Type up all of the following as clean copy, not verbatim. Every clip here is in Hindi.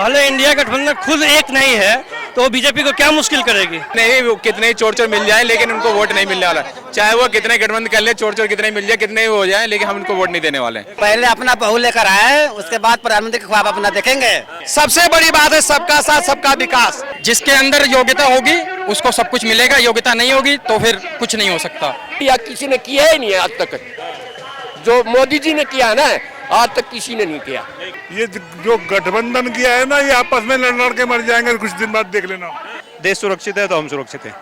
पहले इंडिया गठबंधन खुद एक नहीं है तो बीजेपी को क्या मुश्किल करेगी। नहीं, वो कितने चोर चोर मिल जाए लेकिन उनको वोट नहीं मिलने वाला। चाहे वो कितने गठबंधन कर ले, चोर चोर कितने मिल जाए, कितने हो जाए, लेकिन हम उनको वोट नहीं देने वाले। पहले अपना बहू लेकर आए, उसके बाद प्रधानमंत्री के ख्वाब अपना देखेंगे। सबसे बड़ी बात है सबका साथ सबका विकास। जिसके अंदर योग्यता होगी उसको सब कुछ मिलेगा, योग्यता नहीं होगी तो फिर कुछ नहीं हो सकता। या किसी ने किया ही नहीं है आज तक। जो मोदी जी ने किया ना, आज तक किसी ने नहीं किया। ये जो गठबंधन किया है ना, ये आपस में लड़ के मर जाएंगे, कुछ दिन बाद देख लेना। देश सुरक्षित है तो हम सुरक्षित हैं।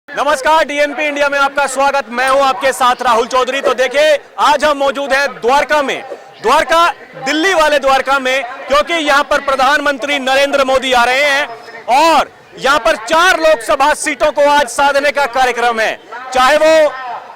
नमस्कार, डीएमपी इंडिया में आपका स्वागत। मैं हूं आपके साथ राहुल चौधरी। तो देखिए, आज हम मौजूद हैं द्वारका में। द्वारका, दिल्ली वाले द्वारका में, क्योंकि यहां पर प्रधानमंत्री नरेंद्र मोदी आ रहे हैं और यहां पर 4 लोकसभा सीटों को आज साधने का कार्यक्रम है। चाहे वो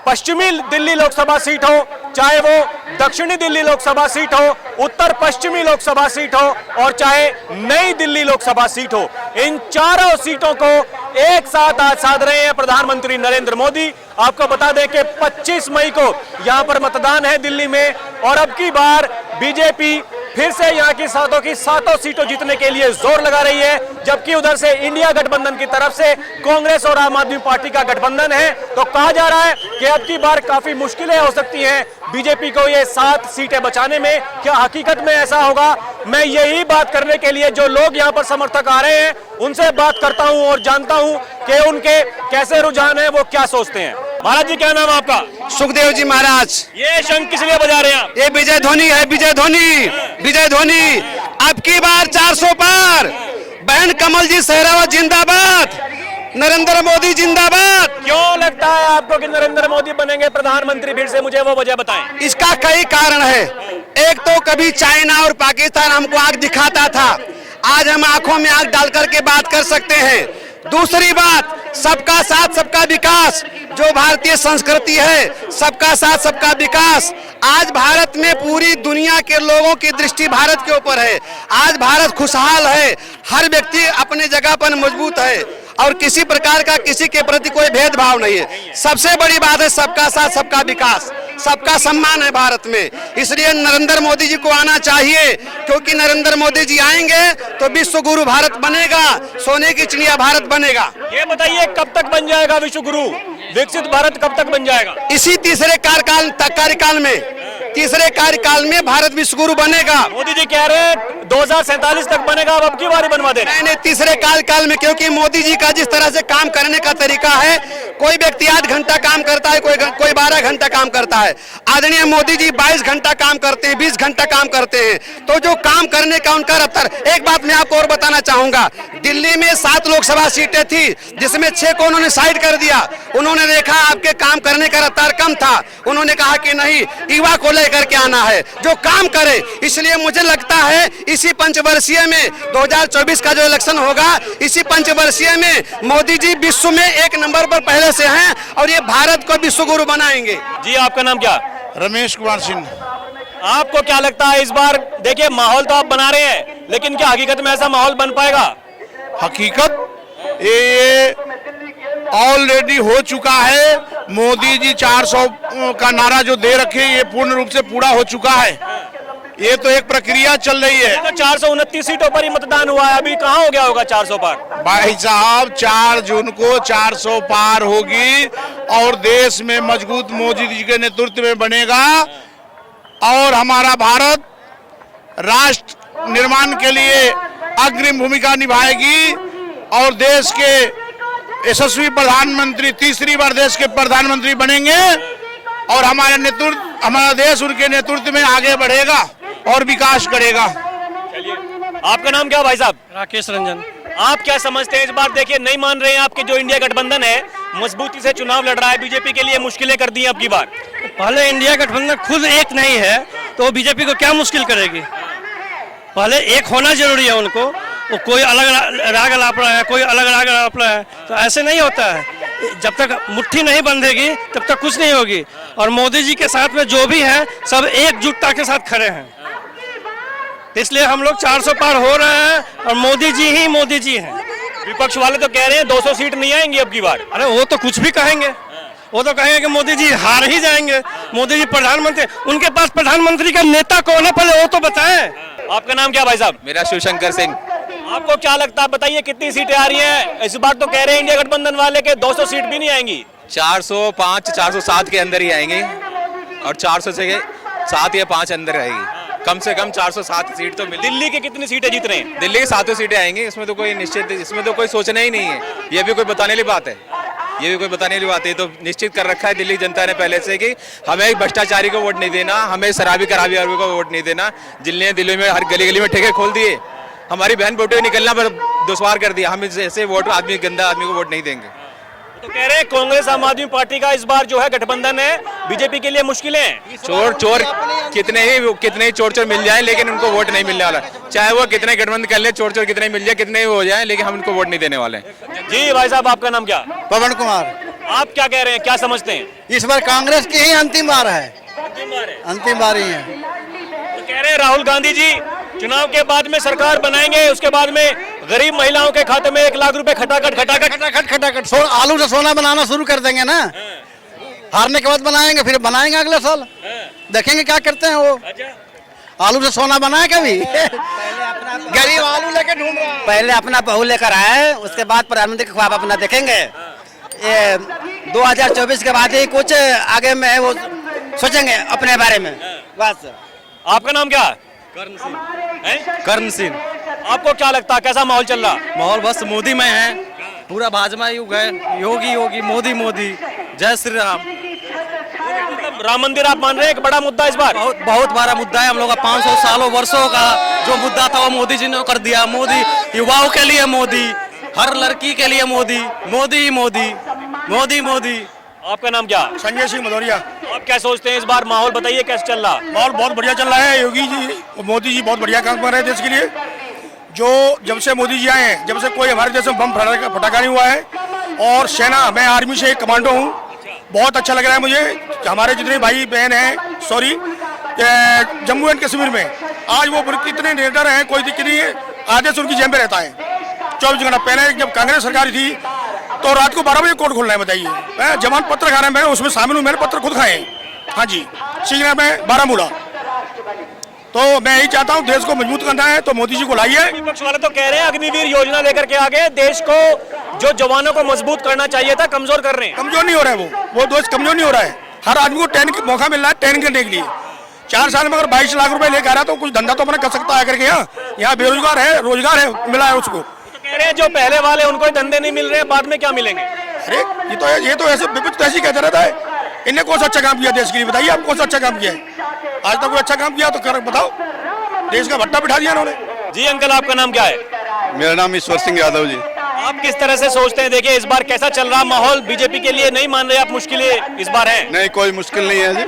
पश्चिमी दिल्ली लोकसभा सीट हो, चाहे वो दक्षिणी दिल्ली लोकसभा सीट हो, उत्तर पश्चिमी लोकसभा सीट हो और चाहे नई दिल्ली लोकसभा सीट हो, इन चारों सीटों को एक साथ आज साध रहे हैं प्रधानमंत्री नरेंद्र मोदी। आपको बता दें कि 25 मई को यहां पर मतदान है दिल्ली में और अब की बार बीजेपी फिर से यहां की सातों सीटों जीतने के लिए जोर लगा रही है, जबकि उधर से इंडिया गठबंधन की तरफ से कांग्रेस और आम आदमी पार्टी का गठबंधन है। तो कहा जा रहा है कि अब की बार काफी मुश्किलें हो सकती हैं बीजेपी को ये 7 सीटें बचाने में। क्या हकीकत में ऐसा होगा? मैं यही बात करने के लिए जो लोग यहाँ पर समर्थक आ रहे हैं उनसे बात करता हूँ और जानता हूँ कि उनके कैसे रुझान है, वो क्या सोचते हैं। महाराज जी, क्या नाम है आपका? सुखदेव जी महाराज। ये शंख किस लिए बजा रहे हैं आप? ये विजय ध्वनि है, विजय ध्वनि, विजय ध्वनि। अब की बार 400 पार। बहन कमल जी सहरावत जिंदाबाद, नरेंद्र मोदी जिंदाबाद। क्यों लगता है आपको कि नरेंद्र मोदी बनेंगे प्रधानमंत्री फिर से? मुझे वो वजह बताएं। इसका कई कारण है। एक तो कभी चाइना और पाकिस्तान हमको आंख दिखाता था, आज हम आंखों में आंख डाल करके बात कर सकते हैं। दूसरी बात, सबका साथ सबका विकास, जो भारतीय संस्कृति है, सबका साथ सबका विकास। आज भारत में पूरी दुनिया के लोगों की दृष्टि भारत के ऊपर है। आज भारत खुशहाल है, हर व्यक्ति अपने जगह पर मजबूत है और किसी प्रकार का किसी के प्रति कोई भेदभाव नहीं है। सबसे बड़ी बात है सबका साथ सबका विकास, सबका सम्मान है भारत में। इसलिए नरेंद्र मोदी जी को आना चाहिए, क्योंकि नरेंद्र मोदी जी आएंगे तो विश्व गुरु भारत बनेगा, सोने की चिड़िया भारत बनेगा। ये बताइए, कब तक बन जाएगा विश्व गुरु? विकसित भारत कब तक बन जाएगा? इसी तीसरे कार्यकाल में, तीसरे कार्यकाल में भारत विश्व गुरु बनेगा। मोदी जी कह रहे हैं 2047 तक बनेगा, अब की बार बनवा दे। नहीं, तीसरे कार्यकाल में, क्योंकि मोदी जी का जिस तरह से काम करने का तरीका है, कोई व्यक्ति 8 घंटा काम करता है, कोई 12 घंटा काम करता है। आदरणीय मोदी जी 22 घंटा काम करते हैं, 20 घंटा काम करते हैं। तो जो काम करने का उनका रफ्तार। एक बात मैं आपको और बताना चाहूंगा, दिल्ली में 7 लोकसभा सीटें थी, जिसमें 6 को उन्होंने साइड कर दिया। उन्होंने देखा आपके काम करने का रफ्तार कम था, उन्होंने कहा कि नहीं, युवा को लेकर के आना है जो काम करे। इसलिए मुझे लगता है इसी पंचवर्षीय में 2024 का जो इलेक्शन होगा, इसी पंचवर्षीय में मोदी जी विश्व में 1 नंबर पर पहले से हैं और ये भारत को विश्व गुरु बनाएंगे। जी, आपका नाम क्या? रमेश कुमार सिंह। आपको क्या लगता है इस बार? देखिए, माहौल तो आप बना रहे हैं, लेकिन क्या हकीकत में ऐसा माहौल बन पाएगा? हकीकत ये ऑलरेडी हो चुका है। मोदी जी 400 का नारा जो दे रखे, ये पूर्ण रूप से पूरा हो चुका है। ये तो एक प्रक्रिया चल रही है। तो 429 सीटों पर ही मतदान हुआ है, अभी कहाँ हो गया होगा 400 पार? भाई साहब, 4 जून को 400 पार होगी और देश में मजबूत मोदी जी के नेतृत्व में बनेगा और हमारा भारत राष्ट्र निर्माण के लिए अग्रिम भूमिका निभाएगी और देश के यशस्वी प्रधानमंत्री, तीसरी बार देश के प्रधानमंत्री बनेंगे और हमारा देश उनके नेतृत्व में आगे बढ़ेगा और विकास करेगा। आपका नाम क्या भाई साहब? राकेश रंजन। आप क्या समझते हैं इस बार? देखिए, नहीं मान रहे हैं आपके जो इंडिया गठबंधन है, मजबूती से चुनाव लड़ रहा है, बीजेपी के लिए मुश्किलें कर दी हैं अब की बार। पहले इंडिया गठबंधन खुद एक नहीं है तो बीजेपी को क्या मुश्किल करेगी। पहले एक होना जरूरी है उनको। वो कोई अलग राग अलाप रहा है, कोई अलग राग अलाप रहा है, तो ऐसे नहीं होता है। जब तक मुट्ठी नहीं बंधेगी तब तक कुछ नहीं होगी। और मोदी जी के साथ में जो भी है, सब एकजुटता के साथ खड़े हैं। इसलिए हम लोग 400 पार हो रहे हैं और मोदी जी ही मोदी जी हैं। विपक्ष वाले तो कह रहे हैं 200 सीट नहीं आएंगी अब की बार। अरे वो तो कुछ भी कहेंगे, वो तो कहेंगे कि मोदी जी हार ही जाएंगे, मोदी जी प्रधानमंत्री, उनके पास प्रधानमंत्री का नेता कौन है पहले वो तो बताएं। आपका नाम क्या भाई साहब? मेरा शिवशंकर सिंह। आपको क्या लगता है, बताइए कितनी सीटें आ रही हैं? इस बार तो कह रहे हैं इंडिया गठबंधन वाले के 200 सीट भी नहीं आएंगी। 405 407 के अंदर ही आएंगे और 400 से 7 या 5 अंदर रहेगी। कम से कम 407 सीट तो मिली। दिल्ली की कितनी सीटें जीत रहे हैं? दिल्ली की 7 सीटें आएंगी, इसमें तो कोई निश्चित, इसमें तो कोई सोचना ही नहीं है। ये भी कोई बताने वाली बात है, ये भी कोई बताने वाली बात है। तो निश्चित कर रखा है दिल्ली जनता ने पहले से कि हमें भ्रष्टाचारी को वोट नहीं देना, हमें शराबी कराबी आदमी को वोट नहीं देना। दिल्ली में हर गली गली में ठेके खोल दिए, हमारी बहन बेटे निकलना पर दुश्वार कर दिया। हम ऐसे वोट आदमी, गंदा आदमी को वोट नहीं देंगे। तो कह रहे हैं कांग्रेस आम आदमी पार्टी का इस बार जो है गठबंधन है, बीजेपी के लिए मुश्किलें हैं। चोर कितने ही चोर मिल जाए, लेकिन उनको वोट नहीं मिलने वाला। चाहे वो कितने गठबंधन कर ले, चोर कितने मिल जाए, कितने ही हो जाए, लेकिन हम उनको वोट नहीं देने वाले। जी भाई साहब, आपका नाम क्या? पवन कुमार। आप क्या कह रहे हैं, क्या समझते हैं? इस बार कांग्रेस की ही अंतिम बार है, अंतिम बार ही है। तो कह रहे हैं राहुल गांधी जी चुनाव के बाद में सरकार बनाएंगे, उसके बाद में गरीब महिलाओं के खाते में 1 लाख रुपए खटाखट आलू से सोना बनाना शुरू कर देंगे ना, हारने के बाद बनाएंगे, फिर बनाएंगे अगले साल, देखेंगे क्या करते हैं वो। आलू से सोना बनाए कभी? गरीब आलू लेके ढूंढ रहा है। पहले अपना बहू लेकर आए, उसके बाद प्रधानमंत्री के ख्वाब अपना देखेंगे। ये 2024 के बाद ही कुछ आगे में वो सोचेंगे अपने बारे में बस। आपका नाम क्या? कर्ण सिंह। कर्ण सिंह। आपको क्या लगता है, कैसा माहौल चल रहा? माहौल बस मोदी में है, पूरा भाजपा युग है, योगी योगी मोदी मोदी, जय श्री राम। मतलब राम मंदिर आप मान रहे हैं एक बड़ा मुद्दा इस बार? बहुत बड़ा मुद्दा है हम लोग का, 500 सालों वर्षों का जो मुद्दा था वो मोदी जी ने कर दिया। मोदी युवाओं के लिए मोदी, हर लड़की के लिए मोदी, मोदी मोदी मोदी मोदी। आपका नाम क्या? संजय सिंह भदौरिया। आप क्या सोचते हैं इस बार माहौल, बताइए कैसे चल रहा? माहौल बहुत बढ़िया चल रहा है। योगी जी और मोदी जी बहुत बढ़िया काम कर रहे हैं देश के लिए। जो जब से मोदी जी आए हैं, जब से कोई हमारे देश में बम फटाका नहीं हुआ है। और सेना, मैं आर्मी से एक कमांडो हूँ, बहुत अच्छा लग रहा है मुझे। हमारे जितने भाई बहन हैं, सॉरी, जम्मू एंड कश्मीर में आज वो कितने रेडर हैं, कोई दिक्कत नहीं है। आदेश उनकी जेब में रहता है 24 घंटा। पहले जब कांग्रेस सरकार थी तो रात को 12 बजे कोर्ट खोलना है, बताइए। जमान पत्र खाना है, मैं उसमें शामिल हूँ, मैंने पत्र खुद खाए। हाँ जी, सीखना में बारामूला। तो मैं यही चाहता हूँ, देश को मजबूत करना है तो मोदी जी को लाइए। विपक्ष वाले तो कह रहे हैं अग्निवीर योजना लेकर के आगे देश को, जो जवानों को मजबूत करना चाहिए था, कमजोर कर रहे हैं। कमजोर नहीं हो रहा है वो देश कमजोर नहीं हो रहा है। हर आदमी को ट्रेनिंग का मौका मिल रहा है, ट्रेनिंग करने के लिए। 4 साल में अगर 22 लाख रुपए लेकर आ रहा तो कुछ धंधा तो अपना कर सकता है करके। यहाँ बेरोजगार है, रोजगार है, मिला है उसको। कह रहे हैं जो पहले वाले उनको ही धंधे नहीं मिल रहे, बाद में क्या मिलेंगे? अरे ये तो ऐसे विपक्ष तो ऐसे ही कहता रहता है। इन्हें कौन सा अच्छा काम किया देश के लिए, बताइए आप कौन सा अच्छा काम किया है? आज तक कोई अच्छा काम किया तो कर बताओ। देश का भट्टा बिठा दिया उन्होंने। जी अंकल, आपका नाम क्या है? मेरा नाम ईश्वर सिंह यादव जी। आप किस तरह से सोचते हैं, देखिए इस बार कैसा चल रहा माहौल, बीजेपी के लिए नहीं मान रहे आप, मुश्किलें इस बार है? नहीं, कोई मुश्किल नहीं है जी,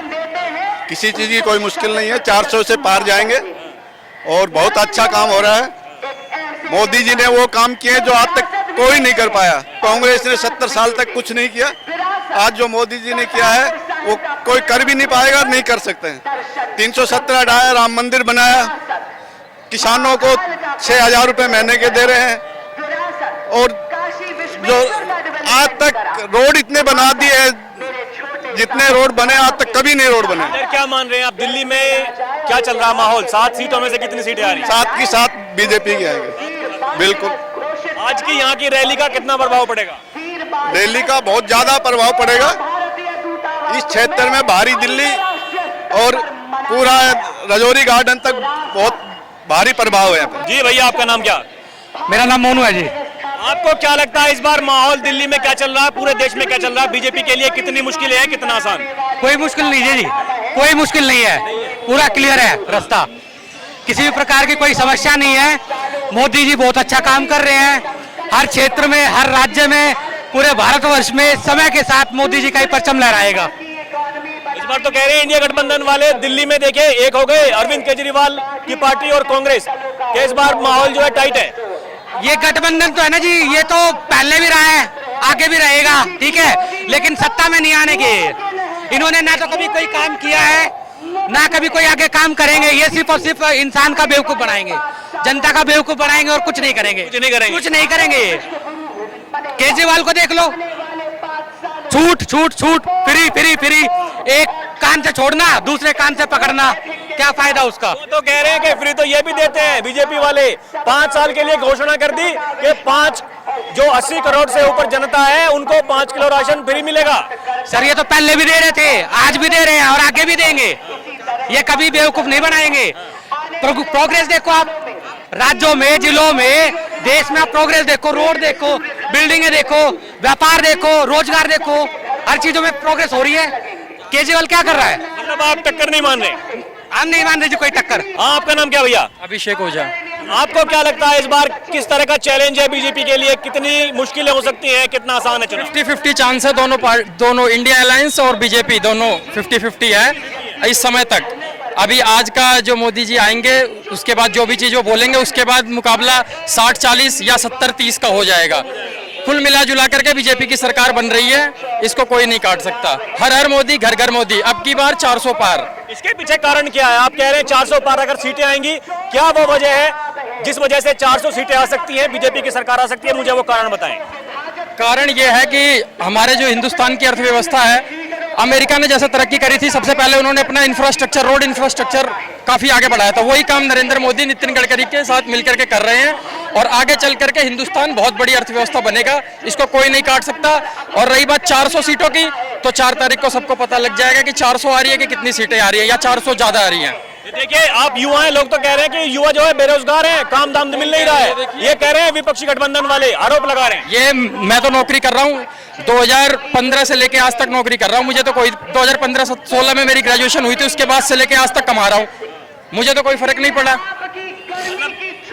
किसी चीज की कोई मुश्किल नहीं है। 400 से पार जाएंगे और बहुत अच्छा काम हो रहा है। मोदी जी ने वो काम किए जो आज तक कोई नहीं कर पाया। कांग्रेस ने 70 साल तक कुछ नहीं किया। आज जो मोदी जी ने किया है वो कोई कर भी नहीं पाएगा, नहीं कर सकते हैं। 317 हटाया, राम मंदिर बनाया, किसानों को 6,000 रुपए महीने के दे रहे हैं। और जो आज तक रोड इतने बना दिए हैं, जितने रोड बने आज तक कभी नहीं रोड बने। क्या मान रहे हैं आप, दिल्ली में क्या चल रहा माहौल? 7 सीटों में से कितनी सीटें आ रही? 7 की 7 बीजेपी की आएगी, बिल्कुल। आज की यहाँ की रैली का कितना प्रभाव पड़ेगा? दिल्ली का बहुत ज्यादा प्रभाव पड़ेगा। इस क्षेत्र में भारी दिल्ली और पूरा रजौरी गार्डन तक बहुत भारी प्रभाव है। जी भैया, आपका नाम क्या? मेरा नाम मोनू है जी। आपको क्या लगता है इस बार माहौल दिल्ली में क्या चल रहा है, पूरे देश में क्या चल रहा है, बीजेपी के लिए कितनी मुश्किलें हैं, कितना आसान? कोई मुश्किल नहीं है जी, कोई मुश्किल नहीं है, पूरा क्लियर है रास्ता, किसी भी प्रकार की कोई समस्या नहीं है। मोदी जी बहुत अच्छा काम कर रहे हैं, हर क्षेत्र में, हर राज्य में, पूरे भारतवर्ष में समय के साथ मोदी जी का ही परचम लहराएगा। इस बार तो कह रहे हैं इंडिया गठबंधन वाले दिल्ली में देखिए एक हो गए, अरविंद केजरीवाल की पार्टी और कांग्रेस के, इस बार माहौल जो है टाइट है। ये गठबंधन तो है ना जी, ये तो पहले भी रहा है, आगे भी रहेगा, ठीक है, लेकिन सत्ता में नहीं आने के। इन्होंने ना तो कभी कोई काम किया है, ना कभी कोई आगे काम करेंगे। ये सिर्फ और सिर्फ इंसान का बेवकूफ बनाएंगे, जनता का बेवकूफ बनाएंगे और कुछ नहीं करेंगे, कुछ नहीं करेंगे। केजरीवाल को देख लो, छूट छूट छूट, फ्री फ्री फ्री, एक कान से छोड़ना दूसरे कान से पकड़ना, क्या फायदा उसका। वो तो कह रहे हैं कि फ्री तो ये भी देते हैं बीजेपी वाले। 5 साल के लिए घोषणा कर दी कि 5 जो 80 करोड़ से ऊपर जनता है उनको 5 किलो राशन फ्री मिलेगा। सर ये तो पहले भी दे रहे थे, आज भी दे रहे हैं और आगे भी देंगे, ये कभी बेवकूफ नहीं बनाएंगे। प्रोग्रेस देखो आप, राज्यों में, जिलों में, देश में आप प्रोग्रेस देखो, रोड देखो, बिल्डिंगें देखो, व्यापार देखो, रोजगार देखो, हर चीजों में प्रोग्रेस हो रही है। केजरीवाल क्या कर रहा है? मतलब आप टक्कर नहीं मान रहे? हम नहीं मान रहे जी कोई टक्कर। आपका नाम क्या भैया? अभिषेक ओझा। आपको क्या लगता है इस बार किस तरह का चैलेंज है बीजेपी के लिए? कितनी मुश्किलें हो सकती हैं, कितना आसान है चुनाव? 50-50 चांस है, दोनों इंडिया अलायंस और बीजेपी दोनों 50-50 है इस समय तक। अभी आज का जो मोदी जी आएंगे उसके बाद जो भी चीज वो बोलेंगे उसके बाद मुकाबला 60-40 या 70-30 का हो जाएगा। कुल मिला जुला करके बीजेपी की सरकार बन रही है, इसको कोई नहीं काट सकता। हर हर मोदी, घर घर मोदी, अब की बार 400 पार। इसके पीछे कारण क्या है? आप कह रहे हैं 400 पार अगर सीटें आएंगी, क्या वो वजह है जिस वजह से 400 सीटें आ सकती हैं, बीजेपी की सरकार आ सकती है? मुझे वो कारण बताएं। कारण ये है कि हमारे जो हिंदुस्तान की अर्थव्यवस्था है, अमेरिका ने जैसे तरक्की करी थी, सबसे पहले उन्होंने अपना इंफ्रास्ट्रक्चर, रोड इंफ्रास्ट्रक्चर काफी आगे बढ़ाया था। वही काम नरेंद्र मोदी, नितिन गडकरी के साथ मिलकर के कर रहे हैं और आगे चल करके हिंदुस्तान बहुत बड़ी अर्थव्यवस्था बनेगा, इसको कोई नहीं काट सकता। और रही बात 400 सीटों की, तो 4 तारीख को सबको पता लग जाएगा कि 400 आ रही है कि कितनी सीटें आ रही है या 400 ज्यादा आ रही हैं। देखिए आप युवा हैं, लोग तो कह रहे हैं कि युवा जो है बेरोजगार है, काम दाम मिल नहीं रहा है, ये कह रहे हैं विपक्षी गठबंधन वाले, आरोप लगा रहे हैं। ये मैं तो नौकरी कर रहा हूँ, 2015 से लेके आज तक नौकरी कर रहा हूँ। मुझे तो कोई 2015-16 में मेरी ग्रेजुएशन हुई थी, उसके बाद से लेके आज तक कमा रहा हूँ, मुझे तो कोई फर्क नहीं पड़ा।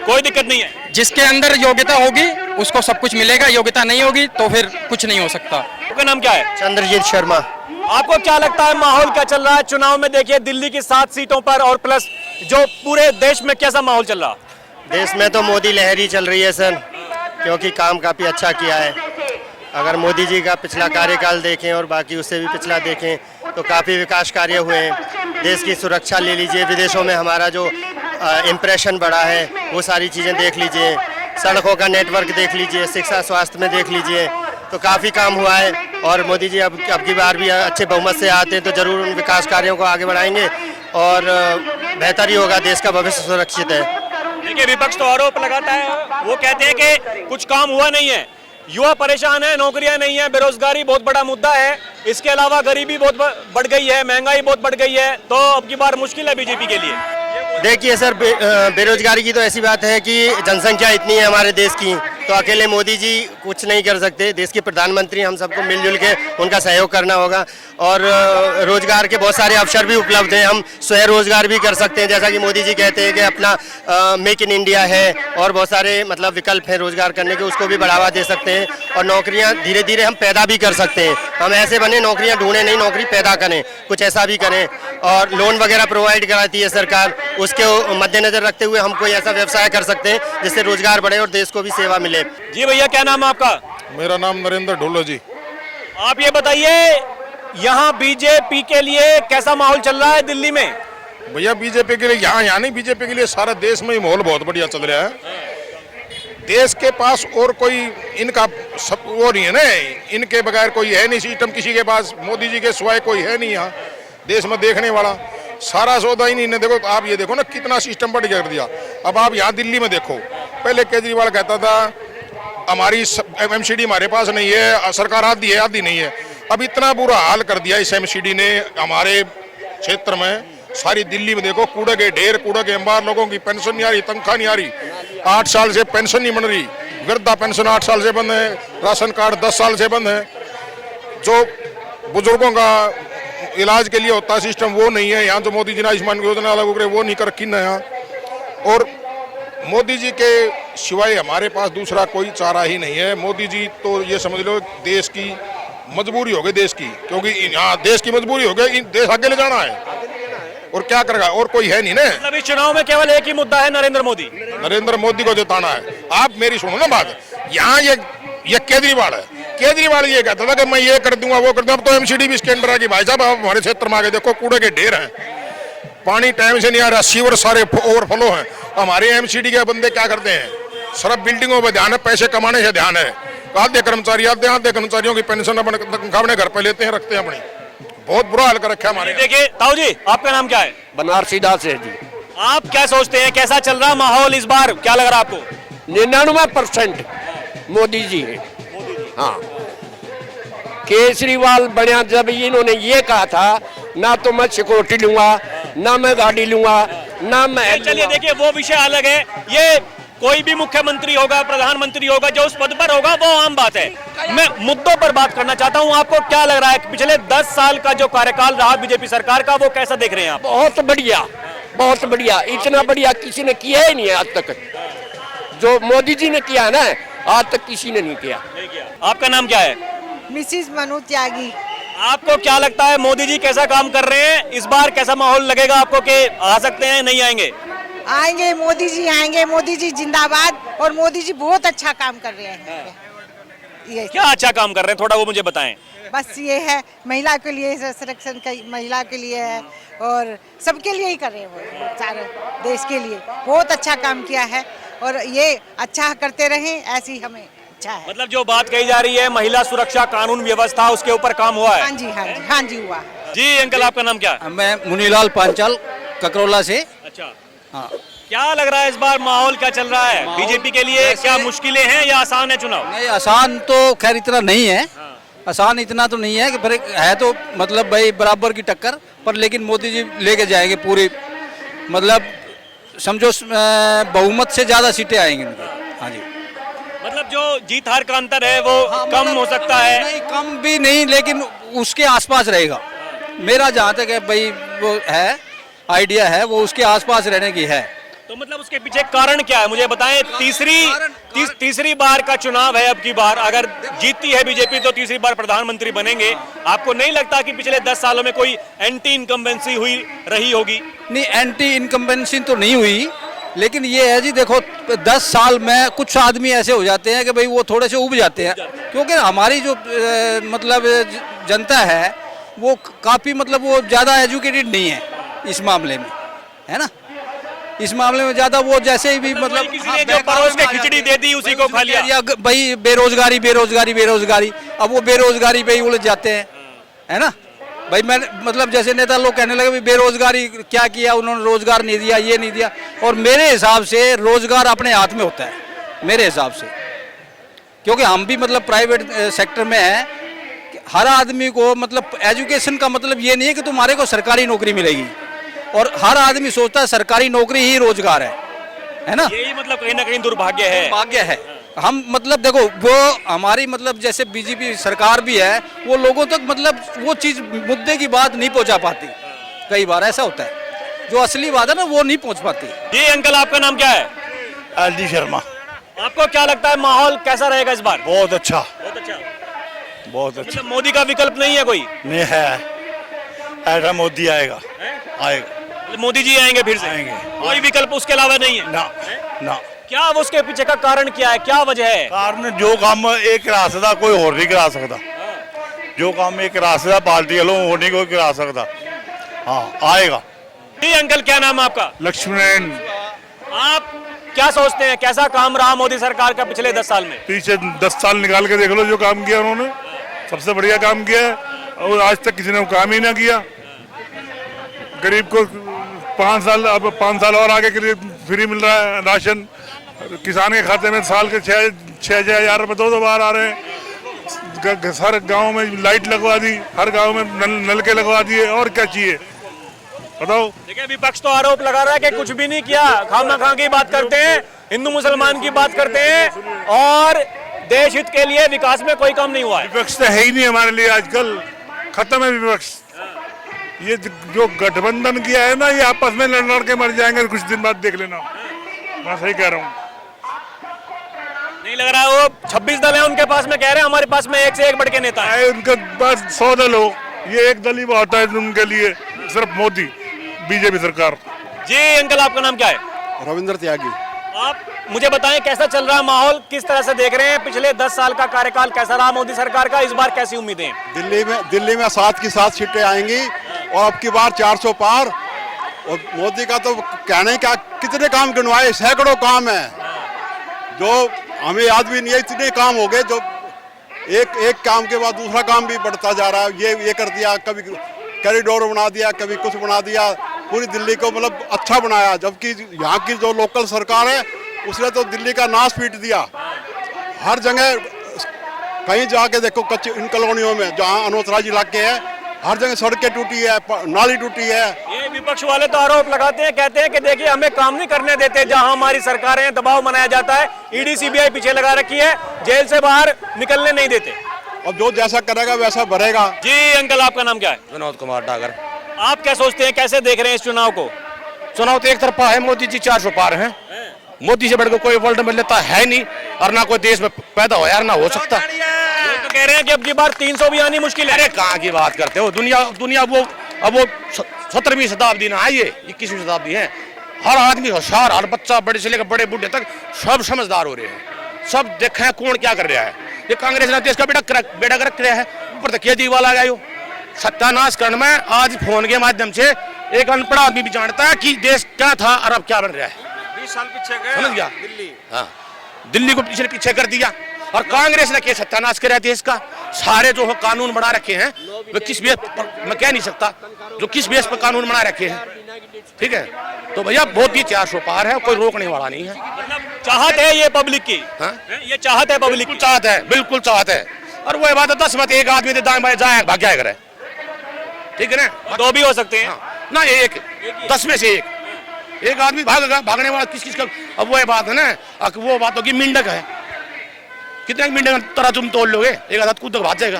कोई दिक्कत नहीं है। जिसके अंदर योग्यता होगी उसको सब कुछ मिलेगा, योग्यता नहीं होगी तो फिर कुछ नहीं हो सकता। आपका नाम क्या है? चंद्रजीत शर्मा। आपको क्या लगता है माहौल क्या चल रहा है चुनाव में? देखिए दिल्ली की 7 सीटों पर और प्लस जो पूरे देश में कैसा माहौल चल रहा? देश में तो मोदी लहर ही चल रही है सर, क्योंकि काम काफ़ी अच्छा किया है। अगर मोदी जी का पिछला कार्यकाल देखें और बाकी उससे भी पिछला देखें तो काफ़ी विकास कार्य हुए हैं। देश की सुरक्षा ले लीजिए, विदेशों में हमारा जो इम्प्रेशन बढ़ा है वो सारी चीज़ें देख लीजिए, सड़कों का नेटवर्क देख लीजिए, शिक्षा स्वास्थ्य में देख लीजिए, तो काफ़ी काम हुआ है। और मोदी जी अब की बार भी अच्छे बहुमत से आते हैं तो ज़रूर उन विकास कार्यों को आगे बढ़ाएंगे और बेहतर ही होगा, देश का भविष्य सुरक्षित है। देखिए विपक्ष तो आरोप लगाता है, वो कहते हैं कि कुछ काम हुआ नहीं है, युवा परेशान है, नौकरियां नहीं है, बेरोजगारी बहुत बड़ा मुद्दा है, इसके अलावा गरीबी बहुत बढ़ गई है, महंगाई बहुत बढ़ गई है, तो अब की बार मुश्किल है बीजेपी के लिए। देखिए सर, बेरोजगारी की तो ऐसी बात है कि जनसंख्या इतनी है हमारे देश की, तो अकेले मोदी जी कुछ नहीं कर सकते। देश के प्रधानमंत्री, हम सबको मिलजुल के उनका सहयोग करना होगा और रोजगार के बहुत सारे अवसर भी उपलब्ध हैं। हम स्वयं रोजगार भी कर सकते हैं, जैसा कि मोदी जी कहते हैं कि अपना मेक इन इंडिया है और बहुत सारे मतलब विकल्प हैं रोजगार करने के, उसको भी बढ़ावा दे सकते हैं और नौकरियां धीरे धीरे हम पैदा भी कर सकते हैं। हम ऐसे बने नौकरियां ढूंढे नहीं, नौकरी पैदा करें, कुछ ऐसा भी करें। और लोन वगैरह प्रोवाइड कराती है सरकार, उसके मद्देनजर रखते हुए हम कोई ऐसा व्यवसाय कर सकते हैं जिससे रोजगार बढ़े और देश को भी सेवा मिले। जी भैया, क्या नाम है आपका? मेरा नाम नरेंद्र ढोलो जी। आप ये बताइए यहाँ बीजेपी के लिए कैसा माहौल चल रहा है दिल्ली में? भैया बीजेपी के लिए यहाँ नहीं, बीजेपी के लिए सारा देश में ही माहौल बहुत बढ़िया चल रहा है। देश के पास और कोई इनका सब वो नहीं है ना, इनके बगैर कोई है नहीं सिस्टम किसी के पास, मोदी जी के सिवाय कोई है नहीं यहाँ देश में देखने वाला। सारा सौदा ही नहीं। देखो आप ये देखो ना कितना सिस्टम बढ़ कर दिया। अब आप यहाँ दिल्ली में देखो, पहले केजरीवाल कहता था हमारी एमसीडी हमारे पास नहीं है, सरकार आधी है आधी नहीं है। अब इतना बुरा हाल कर दिया इस एमसीडी ने हमारे क्षेत्र में। सारी दिल्ली में देखो कूड़े के ढेर, कूड़े के अंबार, लोगों की पेंशन नहीं आ रही, तनख्वाह नहीं आ रही, 8 साल से पेंशन नहीं बन रही, वृद्धा पेंशन 8 साल से बंद है, राशन कार्ड 10 साल से बंद है, जो बुजुर्गों का इलाज के लिए होता है सिस्टम वो नहीं है यहाँ। जो मोदी जी ने आयुष्मान योजना लागू करे वो नहीं कर रखी है यहाँ। और मोदी जी के सिवाय हमारे पास दूसरा कोई चारा ही नहीं है। मोदी जी तो ये समझ लो देश की मजबूरी हो गई देश की, क्योंकि यहाँ देश की मजबूरी हो गई, देश आगे ले जाना है और क्या करेगा, और कोई है नहीं ना। मतलब इस चुनाव में केवल एक ही मुद्दा है, नरेंद्र मोदी। नरेंद्र मोदी को जिताना है। आप मेरी सुनो ना बात, यहाँ ये केजरीवाल है, केजरीवाल ये कहता था कि मैं ये कर दूंगा वो कर दूंगा। अब तो एमसीडी भी इसके अंदर आ गई भाई साहब। आप हमारे क्षेत्र में आगे देखो कूड़े के ढेर हैं, पानी टाइम से नहीं आ रहा, सीवर सारे ओवरफ्लो हैं। हमारे एमसीडी के बंदे क्या करते हैं, सिर्फ बिल्डिंगों पर ध्यान है, पैसे कमाने से ध्यान है। आधे कर्मचारी आधे कर्मचारियों की पेंशन अपने घर पे लेते हैं, रखते हैं अपनी। बहुत बुरा हाल कर रखा है हमारे। देखिए ताऊ जी, आपका नाम क्या है? बनारसी दास है जी। आप क्या सोचते हैं, कैसा चल रहा माहौल इस बार, क्या लग रहा है आपको? 99% मोदी जी है। हाँ, केजरीवाल बना जब इन्होंने ये कहा था, ना तो मैं सिक्योरिटी लूंगा, ना मैं गाड़ी लूंगा, ना मैं चलिए देखिए वो विषय अलग है। ये कोई भी मुख्यमंत्री होगा, प्रधानमंत्री होगा, जो उस पद पर होगा वो आम बात है। मैं मुद्दों पर बात करना चाहता हूं। आपको क्या लग रहा है कि पिछले 10 साल का जो कार्यकाल रहा बीजेपी सरकार का, वो कैसा देख रहे हैं आप? बहुत बढ़िया, बहुत बढ़िया। इतना बढ़िया किसी ने किया ही नहीं है आज तक। जो मोदी जी ने किया है ना, आज तक किसी ने नहीं किया। आपका नाम क्या है? मिसिस मनु त्यागी। आपको क्या लगता है मोदी जी कैसा काम कर रहे हैं इस बार? कैसा माहौल लगेगा आपको कि आ सकते हैं, नहीं आएंगे? आएंगे, मोदी जी आएंगे, मोदी जी जिंदाबाद। और मोदी जी बहुत अच्छा काम कर रहे हैं। ये क्या अच्छा काम कर रहे हैं, थोड़ा वो मुझे बताएं। बस ये है, महिला के लिए संरक्षण का, महिला के लिए है और सबके लिए ही कर रहे हैं वो, सारे देश के लिए बहुत अच्छा काम किया है। और ये अच्छा करते रहें, ऐसी हमें अच्छा है। मतलब जो बात कही जा रही है महिला सुरक्षा, कानून व्यवस्था, उसके ऊपर काम हुआ है। हाँ जी, हाँ जी, हाँ जी हुआ। जी अंकल, आपका नाम क्या? मैं मुनीलाल पांचाल, ककरौला से। अच्छा, हाँ, क्या लग रहा है इस बार माहौल क्या चल रहा है बीजेपी के लिए? क्या मुश्किलें हैं या आसान है चुनाव? नहीं आसान तो खैर इतना नहीं है, आसान इतना तो नहीं है कि पर है तो मतलब भाई बराबर की टक्कर पर, लेकिन मोदी जी लेके जाएंगे पूरी, मतलब समझो बहुमत से ज्यादा सीटें आएंगी उनकी। हाँ जी, मतलब जो जीत हार का अंतर है वो कम हो सकता है? नहीं कम भी नहीं, लेकिन उसके आसपास रहेगा। मेरा जहाँ तक है भाई वो है आइडिया है, वो उसके आसपास रहने की है। तो मतलब उसके पीछे कारण क्या है मुझे बताएं। तीसरी बार का चुनाव है अब की बार, अगर जीतती है बीजेपी तो तीसरी बार प्रधानमंत्री बनेंगे। आपको नहीं लगता कि पिछले 10 सालों में कोई एंटी इनकम्बेंसी हुई रही होगी? नहीं, एंटी इनकम्बेंसी तो नहीं हुई, लेकिन ये है जी देखो 10 साल में कुछ आदमी ऐसे हो जाते हैं कि भाई वो थोड़े से उब जाते हैं, क्योंकि हमारी जो मतलब जनता है वो काफ़ी मतलब वो ज़्यादा एजुकेटेड नहीं है इस मामले में, है ना। इस मामले में ज़्यादा वो जैसे ही भी मतलब किसी ने जो परोस के खिचड़ी दे दी उसी को खा लिया। भाई बेरोजगारी बेरोजगारी बेरोजगारी, अब वो बेरोजगारी पे ही उलझ जाते हैं, है ना भाई। मैं मतलब जैसे नेता लोग कहने लगे भी बेरोजगारी क्या किया उन्होंने, रोजगार नहीं दिया, ये नहीं दिया। और मेरे हिसाब से रोजगार अपने हाथ में होता है मेरे हिसाब से, क्योंकि हम भी मतलब प्राइवेट सेक्टर में हैं। हर आदमी को मतलब एजुकेशन का मतलब ये नहीं है कि तुम्हारे को सरकारी नौकरी मिलेगी, और हर आदमी सोचता है सरकारी नौकरी ही रोजगार है ना। यही मतलब कहीं ना कहीं दुर्भाग्य है। भाग्य है। हम मतलब देखो वो हमारी मतलब जैसे बीजेपी सरकार भी है, वो लोगों तक मतलब वो चीज मुद्दे की बात नहीं पहुंचा पाती। कई बार ऐसा होता है, जो असली बात है ना वो नहीं पहुंच पाती। जी अंकल, आपका नाम क्या है? एलडी शर्मा। आपको क्या लगता है माहौल कैसा रहेगा इस बार? बहुत अच्छा, बहुत अच्छा। बहुत अच्छा। मतलब मोदी का विकल्प नहीं है कोई? नहीं है, ऐसा मोदी आएगा, आएगा। मोदी जी आएंगे फिर से? आएंगे। कोई विकल्प उसके अलावा नहीं है? ना ना। क्या वो उसके पीछे का कारण क्या है, क्या वजह है? कारण जो काम एक करा सकता कोई और नहीं करा सकता, जो काम एक करा सकता पार्टी वालों वो नहीं कोई करा सकता। हाँ, आएगा। जी अंकल, क्या नाम है आपका? लक्ष्मण। आप क्या सोचते हैं कैसा काम रहा मोदी सरकार का पिछले 10 साल में? पीछे 10 साल निकाल के देख लो जो काम किया उन्होंने, सबसे बढ़िया काम किया है। और आज तक किसी ने काम ही ना किया। गरीब को 5 साल, अब 5 साल और आगे के लिए फ्री मिल रहा है राशन। किसान के खाते में साल के 6 हजार रुपये 2 बार आ रहे हैं। हर गांव में लाइट लगवा दी, हर गांव में नलके लगवा दिए, और क्या चाहिए बताओ। देखिए विपक्ष तो आरोप लगा रहा है कि कुछ भी नहीं किया, खामखा की बात करते हैं, हिंदू मुसलमान की बात करते हैं, और देश हित के लिए विकास में कोई काम नहीं हुआ है। विपक्ष तो है ही नहीं हमारे लिए, आजकल खत्म है विपक्ष। ये जो गठबंधन किया है ना, ये आपस में लड़ के मर जाएंगे कुछ दिन बाद, देख लेना। मैं सही कह रहा हूँ। नहीं लग रहा है वो 26 दल है उनके पास में, कह रहे हैं हमारे पास में एक से एक बढ़ के नेता है। उनके पास 100 दल हो, ये एक दल ही बहुत है उनके लिए, सिर्फ मोदी बीजेपी सरकार। जी अंकल, आपका नाम क्या है? रविंद्र त्यागी। आप मुझे बताएं कैसा चल रहा माहौल, किस तरह से देख रहे हैं पिछले 10 साल का कार्यकाल कैसा रहा मोदी सरकार का, इस बार कैसी उम्मीदें? दिल्ली में 7 की 7 सीटें आएंगी, और अब की बार 400 पार। और मोदी का तो कहने क्या, कितने काम गिनवाए, सैकड़ों काम है जो हमें याद भी नहीं है। इतने काम हो गए जो एक काम के बाद दूसरा काम भी बढ़ता जा रहा है। ये कर दिया, कभी कॉरिडोर बना दिया, कभी कुछ बना दिया, पूरी दिल्ली को मतलब अच्छा बनाया। जबकि यहाँ की जो लोकल सरकार है उसने तो दिल्ली का नाश पीट दिया। हर जगह कहीं जाके देखो कच्चे इन कॉलोनियों में जहाँ अनोतराज इलाके है, हर जगह सड़कें टूटी है, नाली टूटी है। ये विपक्ष वाले तो आरोप लगाते हैं, कहते हैं कि देखिए हमें काम नहीं करने देते, जहां हमारी सरकारें हैं दबाव बनाया जाता है, ईडी सीबीआई पीछे लगा रखी है, जेल से बाहर निकलने नहीं देते। अब जो जैसा करेगा वैसा भरेगा। जी अंकल, आपका नाम क्या है? विनोद कुमार डागर। आप क्या सोचते हैं, कैसे देख रहे हैं इस चुनाव को? चुनाव तो एक तरफा है, मोदी जी 400 पार हैं। मोदी से बढ़कर कोई वर्ल्ड में लेता है नहीं, और ना कोई देश में पैदा हो यार, ना हो सकता। तो कह रहे हैं कि अब की बार 300 भी आनी मुश्किल है। अरे कहाँ की बात करते हो, दुनिया वो 17वीं शताब्दी ना आई है, 21वीं शताब्दी है। हर आदमी होशियार, हर बच्चा बड़े से लेकर बड़े बूढ़े तक सब समझदार हो रहे हैं। सब देखे हैं कौन क्या कर रहा है। ये कांग्रेस ने देश का बेड़ा गर्क किया है, ऊपर तक केजरीवाल आ गया। सत्यानाश करने में आज फोन के माध्यम से एक अनपढ़ आदमी भी जानता है कि देश क्या था और अब क्या बन रहा है। 20 साल पीछे गए, समझ गया दिल्ली। हाँ, दिल्ली को पीछे कर दिया, और कांग्रेस ने क्या सत्यानाश कराया देश का। सारे जो कानून बना रखे हैं वे किस बेस पर, मैं कह नहीं सकता जो किस बेस पर कानून बना रखे हैं, ठीक है। तो भैया बहुत ही 400 पार है, कोई रोकने वाला नहीं है। मतलब चाहत है ये पब्लिक की। हाँ? ये चाहत है पब्लिक की, चाहत है, बिल्कुल चाहत है। और वो बात है 10 में एक आदमी ने दाएं बाएं जाए भाग जाया करे, ठीक है ना। 2 भी हो सकते हैं। हाँ, ना एक 10 में से एक आदमी भागेगा, भागने वाला किस का। अब वो बात है ना, वो बात होगी मिंडक है, कितने मिनट तरह तुम तोड़ लोगे, एक आधा कूद भाग जाएगा।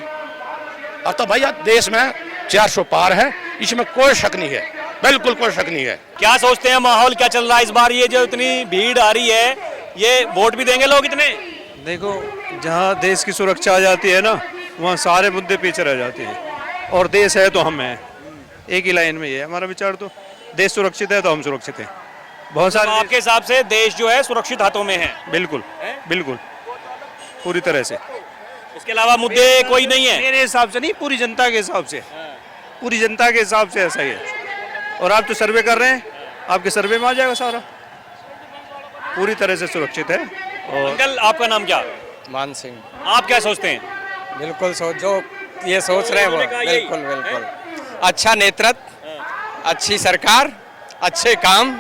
अब तो भैया देश में 400 पार है, इसमें कोई शक नहीं है, बिल्कुल कोई शक नहीं है। क्या सोचते हैं, माहौल क्या चल रहा है इस बार? ये जो इतनी भीड़ आ रही है, ये वोट भी देंगे लोग इतने? देखो, जहाँ देश की सुरक्षा आ जाती है ना, वहाँ सारे मुद्दे पीछे रह जाते हैं। और देश है तो हम हैं, एक ही लाइन में ये है हमारा विचार। तो देश सुरक्षित है तो हम सुरक्षित हैं। बहुत सारे आपके हिसाब से देश जो है सुरक्षित हाथों में है? बिल्कुल बिल्कुल, पूरी तरह से। इसके अलावा मुद्दे कोई नहीं है? मेरे हिसाब से नहीं, पूरी जनता के हिसाब से, पूरी जनता के हिसाब से ऐसा ही है। और आप तो सर्वे कर रहे हैं, आपके सर्वे में आ जाएगा सारा, पूरी तरह से सुरक्षित है। और अंकल, आपका नाम क्या? मान सिंह। आप क्या सोचते हैं? बिल्कुल जो ये सोच रहे हैं वो बिल्कुल अच्छा नेतृत्व, अच्छी सरकार, अच्छे काम,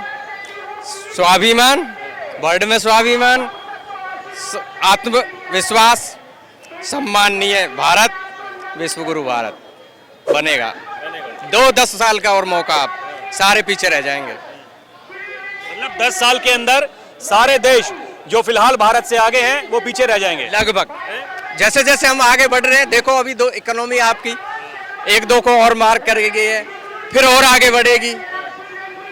स्वाभिमान, वर्ल्ड में स्वाभिमान, आत्मविश्वास, सम्माननीय भारत, विश्वगुरु भारत बनेगा। 10 साल का और मौका, आप सारे पीछे रह जाएंगे। मतलब 10 साल के अंदर सारे देश जो फिलहाल भारत से आगे हैं वो पीछे रह जाएंगे लगभग। जैसे जैसे हम आगे बढ़ रहे हैं, देखो अभी इकोनॉमी आपकी 1-2 को और मार्क कर गई है, फिर और आगे बढ़ेगी।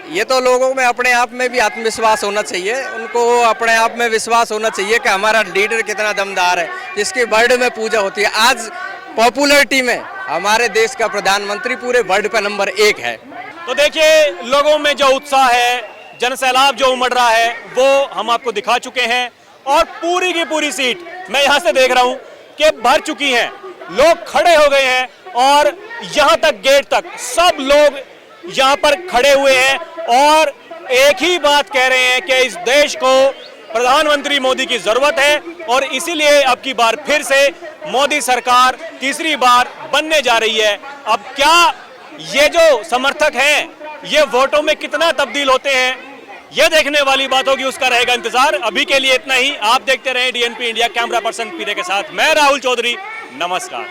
ये तो लोगों में अपने आप में भी आत्मविश्वास होना चाहिए, उनको अपने आप में विश्वास होना चाहिए कि हमारा लीडर कितना दमदार है, जिसकी वर्ल्ड में पूजा होती है। आज पॉपुलैरिटी में हमारे देश का प्रधानमंत्री पूरे वर्ल्ड पे नंबर 1 है। तो देखिए, लोगों में जो उत्साह है, जन सैलाब जो उमड़ रहा है, वो हम आपको दिखा चुके हैं। और पूरी की पूरी सीट मैं यहाँ से देख रहा हूँ कि भर चुकी हैं, लोग खड़े हो गए हैं, और यहाँ तक गेट तक सब लोग यहाँ पर खड़े हुए हैं और एक ही बात कह रहे हैं कि इस देश को प्रधानमंत्री मोदी की जरूरत है। और इसीलिए अब की बार फिर से मोदी सरकार तीसरी बार बनने जा रही है। अब क्या ये जो समर्थक हैं, ये वोटों में कितना तब्दील होते हैं, ये देखने वाली बात होगी, उसका रहेगा इंतजार। अभी के लिए इतना ही। आप देखते रहे DNP इंडिया। कैमरा पर्सन पीरे के साथ मैं राहुल चौधरी, नमस्कार।